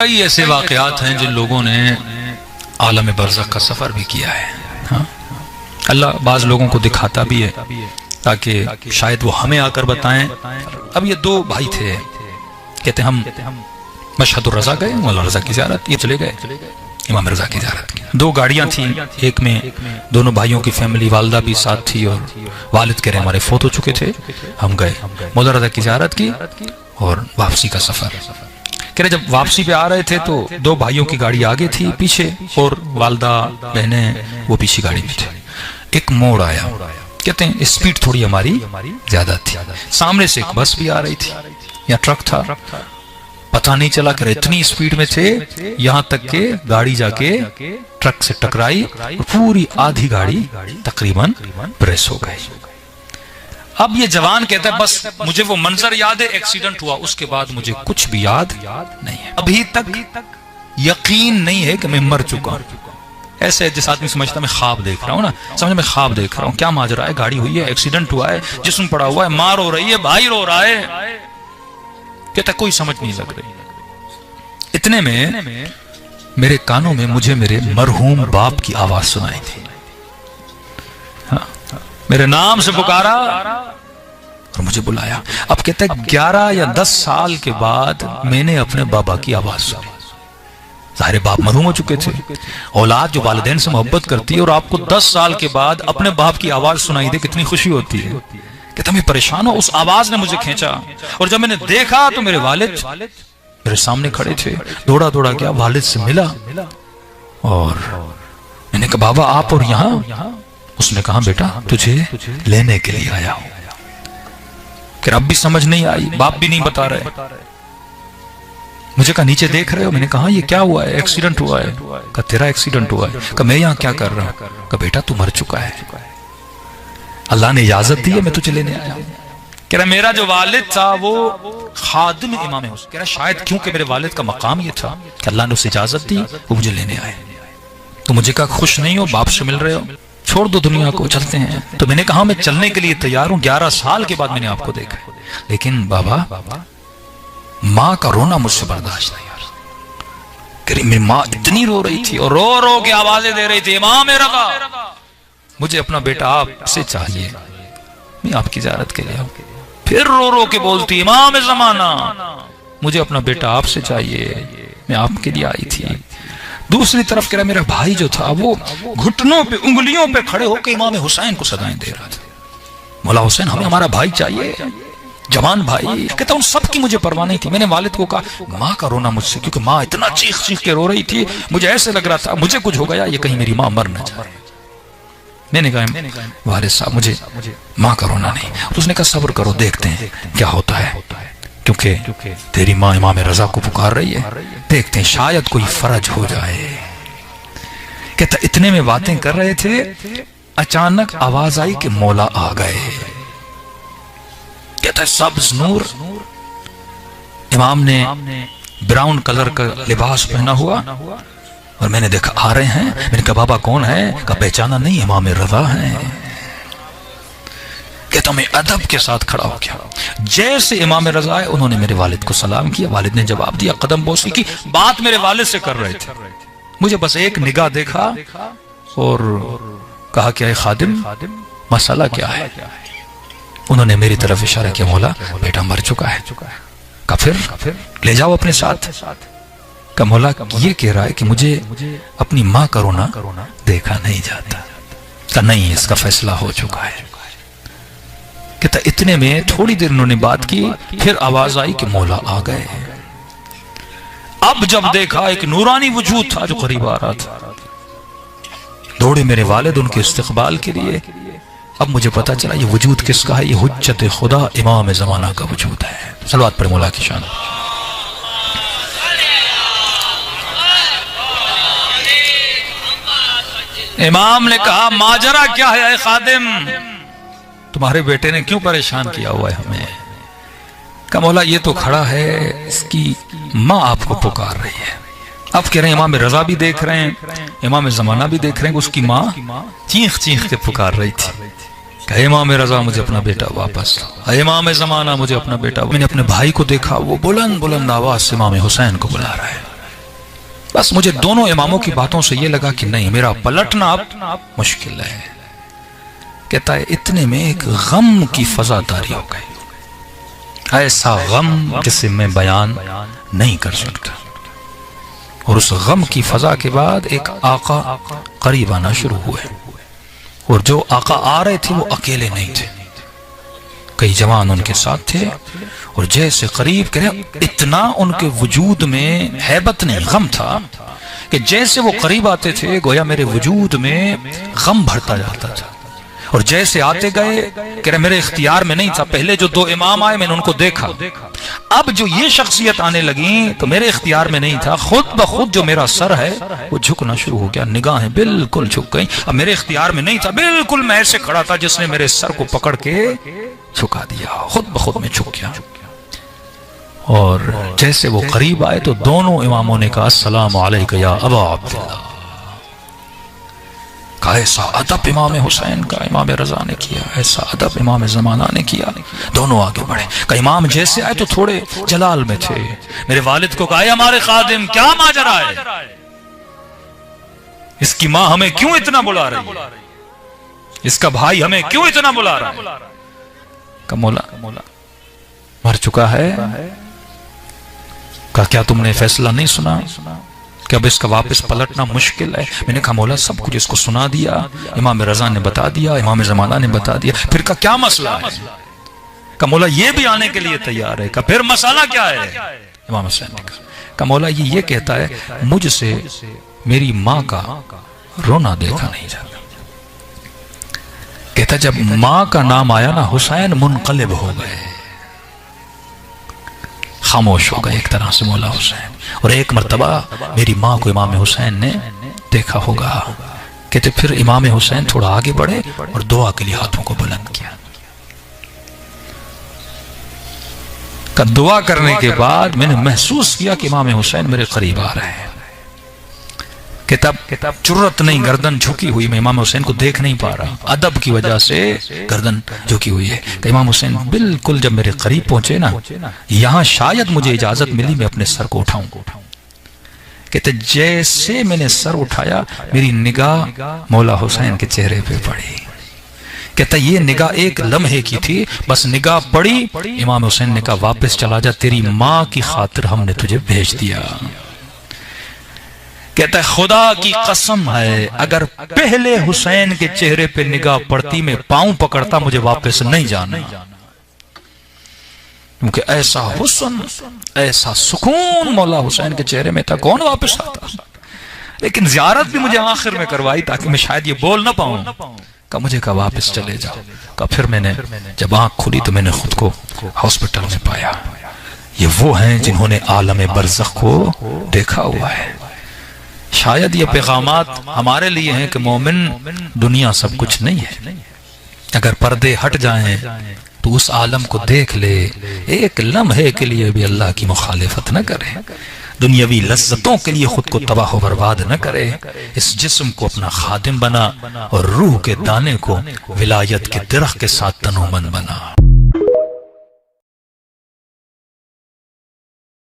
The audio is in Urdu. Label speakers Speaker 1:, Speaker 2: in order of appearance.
Speaker 1: کئی ایسے واقعات ہیں جن لوگوں نے عالم برزخ کا سفر بھی کیا ہے. ہاں اللہ بعض لوگوں کو دکھاتا بھی ہے تاکہ شاید وہ ہمیں آ کر بتائیں. اب یہ دو بھائی تھے، کہتے ہم مشہد الرضا گئے، مولانا رضا کی زیارت، یہ چلے گئے امام رضا کی زیارت کی. دو گاڑیاں تھیں، ایک میں دونوں بھائیوں کی فیملی، والدہ بھی ساتھ تھی اور والد کہہ رہے ہمارے فوت ہو چکے تھے. ہم گئے مولانا رضا کی زیارت کی اور واپسی کا سفر. کہہ رہے جب واپسی پہ آ رہے تھے تو دو بھائیوں کی گاڑی آگے تھی پیچھے، اور والدہ بہنیں وہ پیچھے گاڑی میں تھے. ایک موڑ آیا، کہتے ہیں اسپیڈ تھوڑی ہماری زیادہ تھی، سامنے سے ایک بس بھی آ رہی تھی یا ٹرک تھا، پتہ نہیں چلا کہ اتنی اسپیڈ میں تھے یہاں تک کہ گاڑی جا کے ٹرک سے ٹکرائی اور پوری آدھی گاڑی تقریباً پریس ہو گئی. اب یہ جوان کہتا ہے بس مجھے وہ منظر یاد ہے، ایکسیڈنٹ ہوا، اس کے بعد مجھے کچھ بھی یاد نہیں ہے، ابھی تک یقین نہیں ہے کہ میں مر چکا ہوں. ایسے جس آدمی سمجھتا میں خواب دیکھ رہا ہوں نا، سمجھ میں خواب دیکھ رہا ہوں، کیا ماجرا ہے، گاڑی ہوئی ہے، ایکسیڈنٹ ہوا ہے، جسم پڑا ہوا ہے، مار ہو رہی ہے، بھائی رو رہا ہے. کہتا کوئی سمجھ نہیں لگ رہی. اتنے میں میرے کانوں میں مجھے میرے مرحوم باپ کی آواز سنائی تھی. میرے نام سے پکارا اور مجھے بلایا. اب کہتا ہے 11 یا 10 سال کے بعد میں نے اپنے بابا کی آواز سنی. ظاہر باپ مرحوم ہو چکے تھے. اولاد جو والدین سے محبت کرتی ہے اور آپ کو 10 سال کے بعد اپنے باپ کی آواز سنائی دے کتنی خوشی ہوتی ہے. کہتا میں پریشان ہوں، اس آواز نے مجھے کھینچا اور جب میں نے دیکھا تو میرے والد میرے سامنے کھڑے تھے. دوڑا دوڑا گیا، والد سے ملا اور میں نے کہا بابا آپ اور یہاں؟ اس نے کہا بیٹا تجھے لینے کے لیے آیا ہوں. کہ اب بھی سمجھ نہیں آئی، باپ بھی نہیں بتا رہے. مجھے کہا نیچے دیکھ رہے ہو؟ میں نے کہا یہ کیا ہوا ہے؟ ایکسیڈنٹ ہوا ہے. کہا تیرا ایکسیڈنٹ ہوا ہے؟ کہا میں یہاں کیا کر رہا ہوں؟ کہا بیٹا تو مر چکا ہے، اللہ نے اجازت دی ہے میں تجھے لینے آیا ہوں. کہہ رہا میرا جو والد تھا وہ خادم امام حسین. کہہ رہا شاید کیونکہ میرے والد کا مقام یہ تھا کہ اللہ نے اسے اجازت دی، وہ مجھے لینے آئے. تو مجھے کہا خوش نہیں ہو، باپ سے مل رہے ہو، چھوڑ دو دنیا کو، چلتے ہیں. تو میں نے کہا میں چلنے کے لیے تیار ہوں، 11 سال کے بعد میں نے آپ کو دیکھا، لیکن بابا ماں کا رونا مجھ سے برداشت نہیں. میری ماں اتنی رو رہی تھی اور رو رو کے آوازیں دے رہی تھی امام رضا مجھے اپنا بیٹا آپ سے چاہیے، میں آپ کی زیارت کے لیے آؤں. پھر رو رو کے بولتی امام زمانہ مجھے اپنا بیٹا آپ سے چاہیے، میں آپ کے لیے آئی تھی. دوسری طرف کہہ رہا میرا بھائی جو تھا وہ گھٹنوں پہ انگلیوں پہ کھڑے ہو کے امام حسین کو صدائیں دے رہا تھا، مولا حسین ہمیں ہمارا بھائی چاہیے، جوان بھائی. کہتا ان سب کی مجھے پرواہ نہیں تھی. میں نے والد کو کہا ماں کا رونا مجھ سے، کیونکہ ماں اتنا چیخ چیخ کے رو رہی تھی، مجھے ایسے لگ رہا تھا مجھے کچھ ہو گیا، یہ کہیں میری ماں مر نہ جائے. میں نے کہا والد صاحب مجھے ماں کا رونا نہیں. تو اس نے کہا صبر کرو دیکھتے ہیں کیا ہوتا ہے، کیونکہ تیری ماں امام رضا کو پکار رہی ہے، دیکھتے ہیں شاید کوئی فرج ہو جائے. کہتا اتنے میں باتیں کر رہے تھے، اچانک آواز آئی کہ مولا آ گئے. کہتا ہے سبز نور، امام نے براؤن کلر کا لباس پہنا ہوا اور میں نے دیکھا آ رہے ہیں. میں نے کہا بابا کون ہے؟ کہا پہچانا نہیں، امام رضا ہیں. کہتا میں ادب کے ساتھ کھڑا ہو گیا. جیسے امام رضا آئے انہوں نے میرے والد کو سلام کیا، والد نے جواب دیا، قدم بوسی کی. بات میرے والد سے کر رہے تھے، مجھے بس ایک نگاہ دیکھا اور کہا کہ اے خادم مسئلہ کیا ہے؟ انہوں نے میری طرف اشارہ کیا، مولا بیٹا مر چکا ہے. کہا پھر لے جاؤ اپنے ساتھ. کہا مولا یہ کہہ رہا ہے کہ مجھے اپنی ماں کا رونا دیکھا نہیں جاتا. کہا نہیں اس کا فیصلہ ہو چکا ہے. کہتا اتنے میں تھوڑی دیر انہوں نے بات کی، پھر آواز آئی کہ مولا آ گئے. اب جب دیکھا ایک نورانی وجود تھا جو قریب آ رہا تھا، دوڑے میرے والد ان کے استقبال کے لیے. اب مجھے پتا چلا یہ وجود کس کا ہے، یہ حجت خدا امام زمانہ کا وجود ہے. صلوات پر مولا کی شان. امام نے کہا ماجرا کیا ہے اے خادم، تمہارے بیٹے نے کیوں پریشان کیا ہوا ہے ہمیں؟ کہا مولا یہ تو کھڑا ہے، اس کی ماں آپ کو پکار رہی ہے. اب کہہ رہے ہیں امام رضا بھی دیکھ رہے ہیں، امام زمانہ بھی دیکھ رہے ہیں کہ اس کی ماں چیخ چیخ کے پکار رہی تھی کہ امام رضا مجھے اپنا بیٹا واپس لاؤ، امام زمانہ مجھے اپنا بیٹا. میں نے اپنے بھائی کو دیکھا، وہ بلند بلند آواز سے امام حسین کو بلا رہا ہے. بس مجھے دونوں اماموں کی باتوں سے یہ لگا کہ نہیں، میرا پلٹنا اب مشکل ہے۔ کہتا ہے اتنے میں ایک غم کی فضا طاری ہو گئی، ایسا غم جسے میں بیان نہیں کر سکتا، اور اس غم کی فضا کے بعد ایک آقا قریب آنا شروع ہوئے، اور جو آقا آ رہے تھے وہ اکیلے نہیں تھے، کئی جوان ان کے ساتھ تھے، اور جیسے قریب کرے اتنا ان کے وجود میں ہیبت نہیں، غم تھا کہ جیسے وہ قریب آتے تھے گویا میرے وجود میں غم بڑھتا جاتا تھا، اور جیسے آتے گئے کہ میرے اختیار میں نہیں تھا۔ پہلے جو دو امام آئے میں نے ان کو دیکھا، اب جو یہ شخصیت آنے لگیں تو میرے اختیار میں نہیں تھا، خود بخود جو میرا سر ہے وہ جھکنا شروع ہو گیا، نگاہیں بالکل جھک گئیں، اب میرے اختیار میں نہیں تھا، بالکل میں ایسے کھڑا تھا جس نے میرے سر کو پکڑ کے جھکا دیا، خود بخود میں جھک گیا۔ اور جیسے وہ قریب آئے تو دونوں اماموں نے کہا السلام علیکہ یا ابا عبداللہ۔ کہا ایسا ادب امام حسین کا امام رضا نے کیا، ایسا ادب امام زمانہ نے کیا۔ دونوں آگے بڑھے، کہ امام جیسے آئے تو تھوڑے جلال میں تھے، میرے والد کو کہا ہمارے خادم کیا ماجرا ہے، اس کی ماں ہمیں کیوں اتنا بلا رہی ہے، اس کا بھائی ہمیں کیوں اتنا بلا رہا ہے؟ کہ مولا مر چکا ہے۔ کہا کیا تم نے فیصلہ نہیں سنا کہ اب اس کا واپس پلٹنا مشکل ہے؟ میں نے کہا مولا سب کچھ اس کو سنا دیا، امام رضا نے بتا دیا، امام زمانہ نے بتا دیا، پھر کا کیا مسئلہ ہے؟ کہ مولا یہ بھی آنے کے لیے تیار ہے۔ کہ پھر مسئلہ کیا ہے؟ امام حسین نے کہا کہ مولا یہ کہتا ہے مجھ سے میری ماں کا رونا دیکھا نہیں جاتا۔ کہتا جب ماں کا نام آیا نا حسین منقلب ہو گئے، خاموش ہو گئے ایک طرح سے مولا حسین۔ اور ایک مرتبہ میری ماں کو امام حسین نے دیکھا ہوگا، کہتے پھر امام حسین تھوڑا آگے بڑھے اور دعا کے لیے ہاتھوں کو بلند کیا۔ کہ دعا کرنے کے بعد میں نے محسوس کیا کہ امام حسین میرے قریب آ رہے ہیں۔ کتاب جرت نہیں، گردن جھکی ہوئی، میں امام حسین کو دیکھ نہیں پا رہا، ادب کی وجہ سے گردن جھکی ہوئی ہے۔ کہ امام حسین بالکل جب میرے قریب پہنچے نا، یہاں شاید مجھے اجازت ملی میں اپنے سر کو اٹھاؤں۔ کہتے جیسے میں نے سر اٹھایا میری نگاہ مولا حسین کے چہرے پہ پڑی۔ کہتا یہ نگاہ ایک لمحے کی تھی، بس نگاہ پڑی، امام حسین نے کہا واپس چلا جا، تیری ماں کی خاطر ہم نے تجھے بھیج دیا۔ کہتا ہے خدا کی قسم ہے اگر پہلے حسین کے چہرے پہ نگاہ پڑتی میں پاؤں پکڑتا، مجھے واپس نہیں جانا، کیونکہ ایسا حسن ایسا سکون مولا حسین کے چہرے میں تھا، کون واپس آتا؟ لیکن زیارت بھی مجھے آخر میں کروائی تاکہ میں شاید یہ بول نہ پاؤں۔ کہ مجھے کہا واپس چلے جاؤ۔ کہ پھر میں نے جب آنکھ کھلی تو میں نے خود کو ہاسپٹل میں پایا۔ یہ وہ ہیں جنہوں نے عالم برزخ کو دیکھا ہوا ہے۔ شاید یہ پیغامات ہمارے لیے ہیں کہ مومن دنیا سب کچھ نہیں ہے، اگر پردے ہٹ جائیں تو اس عالم کو دیکھ لے، ایک لمحے کے لیے بھی اللہ کی مخالفت نہ کرے، دنیاوی لذتوں کے لیے خود کو تباہ و برباد نہ کرے، اس جسم کو اپنا خادم بنا اور روح کے دانے کو ولایت کے درخت کے ساتھ تنومند بنا۔